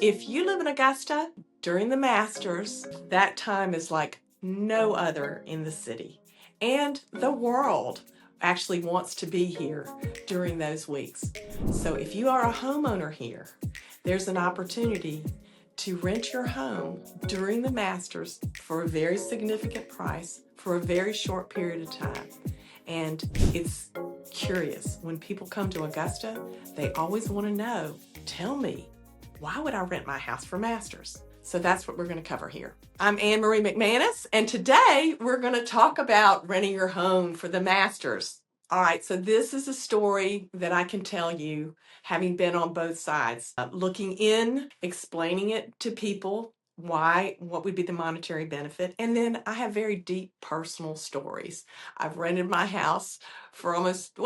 If you live in Augusta during the Masters, that time is like no other in the city. And the world actually wants to be here during those weeks. So if you are a homeowner here, there's an opportunity to rent your home during the Masters for a very significant price for a very short period of time. And it's curious. When people come to Augusta, they always want to know, tell me, why would I rent my house for Masters? So that's what we're going to cover here. I'm Anne Marie McManus, and today we're going to talk about renting your home for the Masters. All right, so this is a story that I can tell you, having been on both sides, looking in, explaining it to people, what would be the monetary benefit, and then I have very deep personal stories. I've rented my house for almost,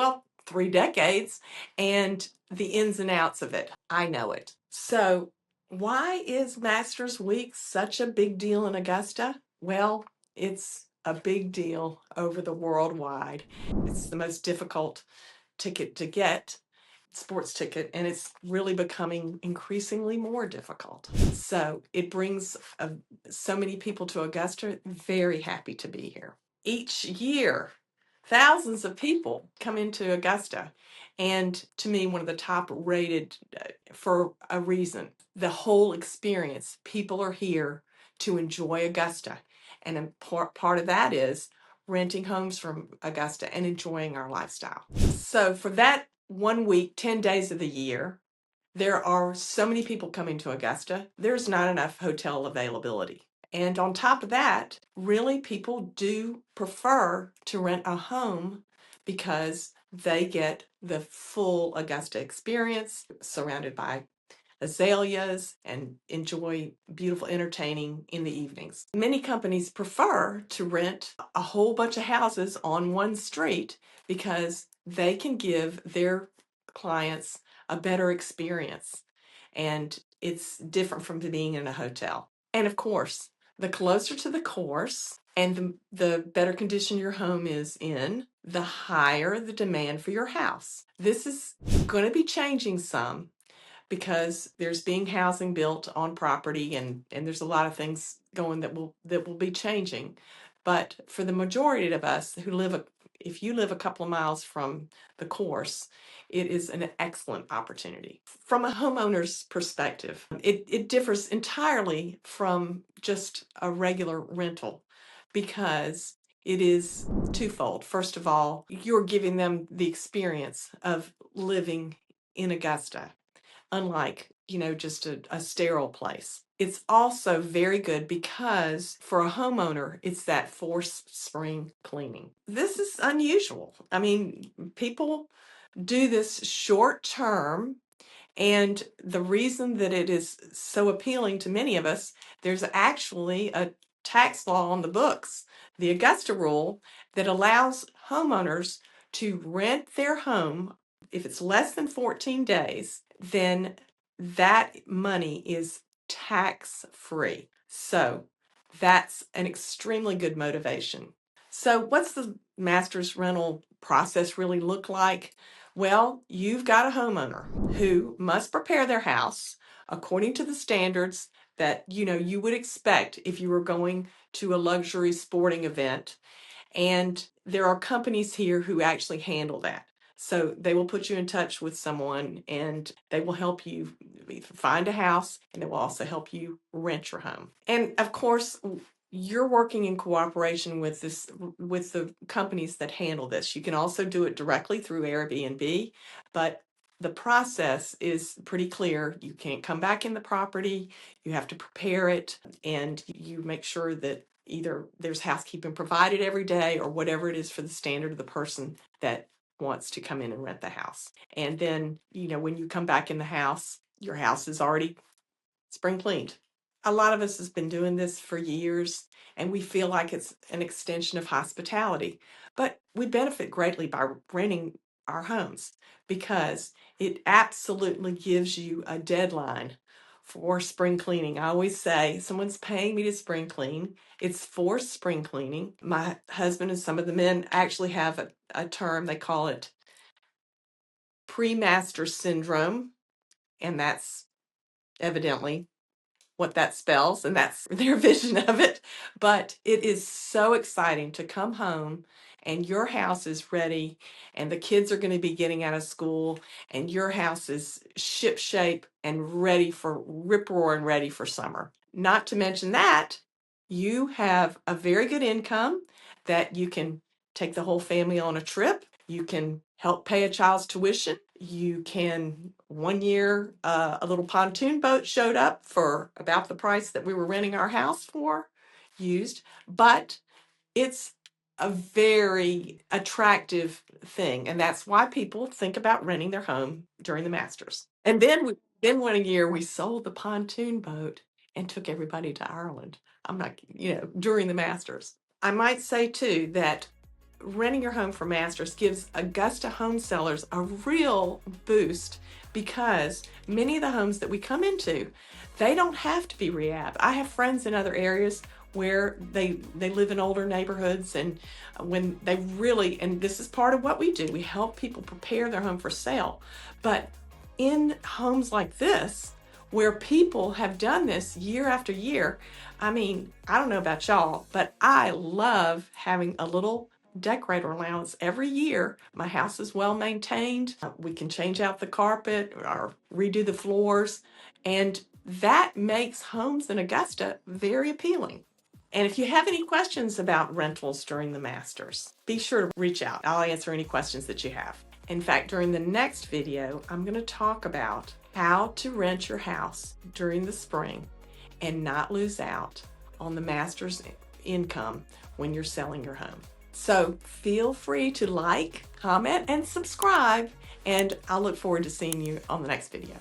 3 decades, and the ins and outs of it, I know it. So why is Masters Week such a big deal in Augusta? Well, it's a big deal over the worldwide. It's the most difficult ticket to get, sports ticket, and it's really becoming increasingly more difficult. So it brings so many people to Augusta. Very happy to be here. Each year, thousands of people come into Augusta, and to me, one of the top rated for a reason. The whole experience, people are here to enjoy Augusta, and part of that is renting homes from Augusta and enjoying our lifestyle. So for that 1 week, 10 days of the year, there are so many people coming to Augusta, there's not enough hotel availability. And on top of that, really people do prefer to rent a home because they get the full Augusta experience, surrounded by azaleas, and enjoy beautiful entertaining in the evenings. Many companies prefer to rent a whole bunch of houses on one street because they can give their clients a better experience, and it's different from being in a hotel. And of course, the closer to the course and the better condition your home is in, the higher the demand for your house. This is going to be changing some because there's being housing built on property, and there's a lot of things going that will be changing. But for the majority of us who if you live a couple of miles from the course, it is an excellent opportunity. From a homeowner's perspective, it differs entirely from just a regular rental because it is twofold. First of all, you're giving them the experience of living in Augusta, unlike, just a sterile place. It's also very good because for a homeowner, it's that forced spring cleaning. This is unusual. I mean, people do this short term, and the reason that it is so appealing to many of us, there's actually a tax law on the books, the Augusta Rule, that allows homeowners to rent their home. If it's less than 14 days, then that money is tax free. So that's an extremely good motivation. So what's the master's rental process really look like? Well, you've got a homeowner who must prepare their house according to the standards that you would expect if you were going to a luxury sporting event. And there are companies here who actually handle that. So they will put you in touch with someone, and they will help you find a house, and they will also help you rent your home. And of course, you're working in cooperation with the companies that handle this. You can also do it directly through Airbnb, but the process is pretty clear. You can't come back in the property. You have to prepare it, and you make sure that either there's housekeeping provided every day or whatever it is for the standard of the person that wants to come in and rent the house. And then, when you come back in the house, your house is already spring cleaned. A lot of us has been doing this for years, and we feel like it's an extension of hospitality, but we benefit greatly by renting our homes because it absolutely gives you a deadline for spring cleaning. I always say, someone's paying me to spring clean. It's for spring cleaning. My husband and some of the men actually have a term, they call it pre-master syndrome, and that's evidently, what that spells, and that's their vision of it. But it is so exciting to come home and your house is ready and the kids are going to be getting out of school and your house is ship shape and ready for rip roar and ready for summer. Not to mention that you have a very good income that you can take the whole family on a trip. You can help pay a child's tuition. You can, one year, a little pontoon boat showed up for about the price that we were renting our house for, used, but it's a very attractive thing. And that's why people think about renting their home during the Masters. And then one year we sold the pontoon boat and took everybody to Ireland. I'm not, during the Masters. I might say too that renting your home for Masters gives Augusta home sellers a real boost because many of the homes that we come into, they don't have to be rehab. I have friends in other areas where they live in older neighborhoods, and when they really, and this is part of what we do, we help people prepare their home for sale. But in homes like this, where people have done this year after year, I mean, I don't know about y'all, but I love having a little decorator allowance every year. My house is well maintained. We can change out the carpet or redo the floors, and that makes homes in Augusta very appealing. And if you have any questions about rentals during the Masters, be sure to reach out. I'll answer any questions that you have. In fact, during the next video, I'm going to talk about how to rent your house during the spring and not lose out on the Masters income when you're selling your home. So feel free to like, comment, and subscribe, and I'll look forward to seeing you on the next video.